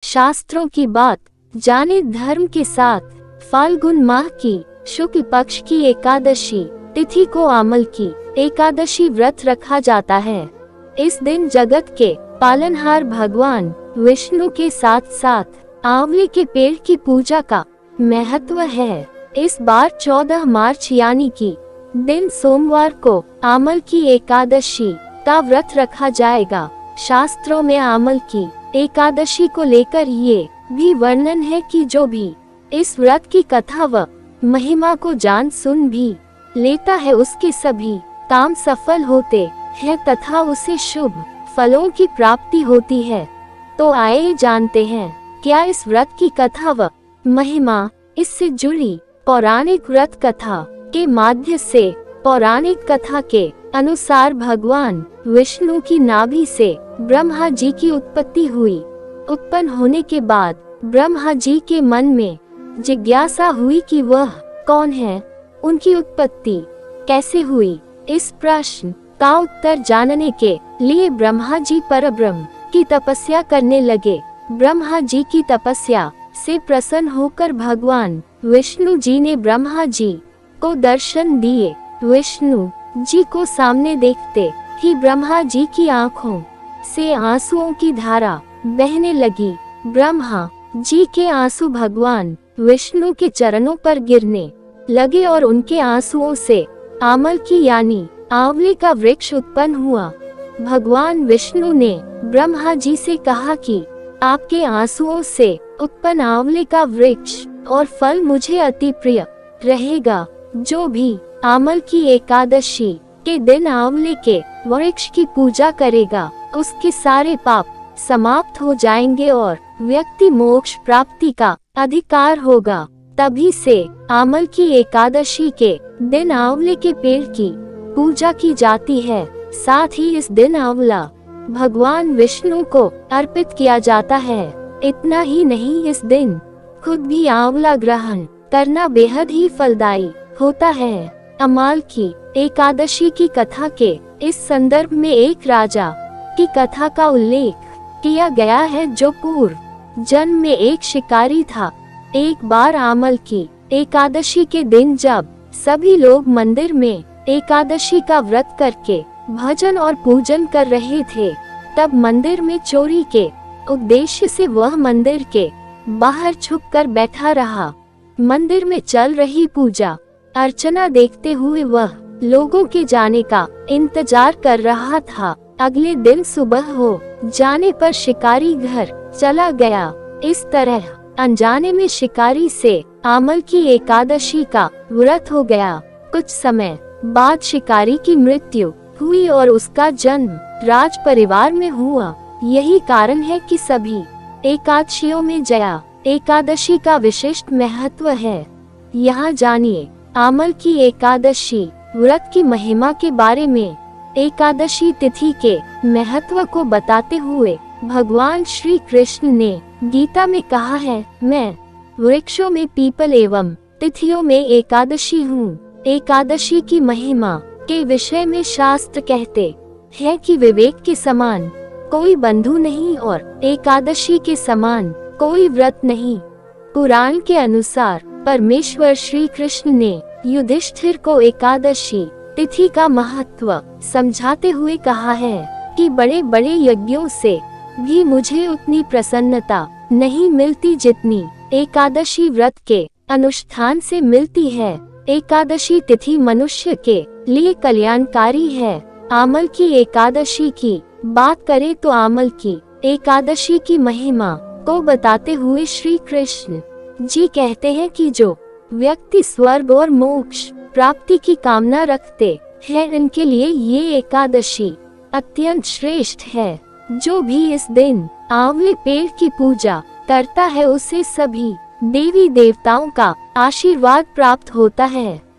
शास्त्रों की बात जाने धर्म के साथ। फाल्गुन माह की शुक्ल पक्ष की एकादशी तिथि को आमल की एकादशी व्रत रखा जाता है। इस दिन जगत के पालनहार भगवान विष्णु के साथ साथ आंवले के पेड़ की पूजा का महत्व है। इस बार 14 मार्च यानी कि दिन सोमवार को आमल की एकादशी का व्रत रखा जाएगा। शास्त्रों में आमल की एकादशी को लेकर ये भी वर्णन है कि जो भी इस व्रत की कथा व महिमा को जान सुन भी लेता है उसके सभी काम सफल होते हैं तथा उसे शुभ फलों की प्राप्ति होती है। तो आइए जानते हैं क्या इस व्रत की कथा व महिमा। इससे जुड़ी पौराणिक व्रत कथा के माध्यम से पौराणिक कथा के अनुसार भगवान विष्णु की नाभि से ब्रह्मा जी की उत्पत्ति हुई। उत्पन्न होने के बाद ब्रह्मा जी के मन में जिज्ञासा हुई कि वह कौन है, उनकी उत्पत्ति कैसे हुई। इस प्रश्न का उत्तर जानने के लिए ब्रह्मा जी परब्रह्म की तपस्या करने लगे। ब्रह्मा जी की तपस्या से प्रसन्न होकर भगवान विष्णु जी ने ब्रह्मा जी को दर्शन दिए। विष्णु जी को सामने देखते ही ब्रह्मा जी की आंखों से आंसुओं की धारा बहने लगी। ब्रह्मा जी के आंसू भगवान विष्णु के चरणों पर गिरने लगे और उनके आंसुओं से आमल की यानी आंवले का वृक्ष उत्पन्न हुआ। भगवान विष्णु ने ब्रह्मा जी से कहा कि आपके आंसुओं से उत्पन्न आंवले का वृक्ष और फल मुझे अति प्रिय रहेगा। जो भी आमल की एकादशी के दिन आंवले के वृक्ष की पूजा करेगा उसके सारे पाप समाप्त हो जाएंगे और व्यक्ति मोक्ष प्राप्ति का अधिकार होगा। तभी से आमल की एकादशी के दिन आंवले के पेड़ की पूजा की जाती है। साथ ही इस दिन आंवला भगवान विष्णु को अर्पित किया जाता है। इतना ही नहीं, इस दिन खुद भी आंवला ग्रहण करना बेहद ही फलदायी होता है। अमाल की एकादशी की कथा के इस संदर्भ में एक राजा की कथा का उल्लेख किया गया है जो पूर्व जन्म में एक शिकारी था। एक बार आमल की एकादशी के दिन जब सभी लोग मंदिर में एकादशी का व्रत करके भजन और पूजन कर रहे थे तब मंदिर में चोरी के उद्देश्य से वह मंदिर के बाहर छुपकर बैठा रहा। मंदिर में चल रही पूजा अर्चना देखते हुए वह लोगों के जाने का इंतजार कर रहा था। अगले दिन सुबह हो जाने पर शिकारी घर चला गया। इस तरह अनजाने में शिकारी से आमल की एकादशी का व्रत हो गया। कुछ समय बाद शिकारी की मृत्यु हुई और उसका जन्म राज परिवार में हुआ। यही कारण है कि सभी एकादशियों में जया एकादशी का विशिष्ट महत्व है। यहाँ जानिए आमल की एकादशी व्रत की महिमा के बारे में। एकादशी तिथि के महत्व को बताते हुए भगवान श्री कृष्ण ने गीता में कहा है, मैं वृक्षों में पीपल एवं तिथियों में एकादशी हूँ। एकादशी की महिमा के विषय में शास्त्र कहते हैं कि विवेक के समान कोई बंधु नहीं और एकादशी के समान कोई व्रत नहीं। पुराण के अनुसार परमेश्वर श्री कृष्ण ने युधिष्ठिर को एकादशी तिथि का महत्व समझाते हुए कहा है कि बड़े बड़े यज्ञों से भी मुझे उतनी प्रसन्नता नहीं मिलती जितनी एकादशी व्रत के अनुष्ठान से मिलती है। एकादशी तिथि मनुष्य के लिए कल्याणकारी है। आमल की एकादशी की बात करें तो आमल की एकादशी की महिमा को बताते हुए श्री कृष्ण जी कहते हैं कि जो व्यक्ति स्वर्ग और मोक्ष प्राप्ति की कामना रखते हैं इनके लिए ये एकादशी अत्यंत श्रेष्ठ है। जो भी इस दिन आंवले पेड़ की पूजा करता है उसे सभी देवी देवताओं का आशीर्वाद प्राप्त होता है।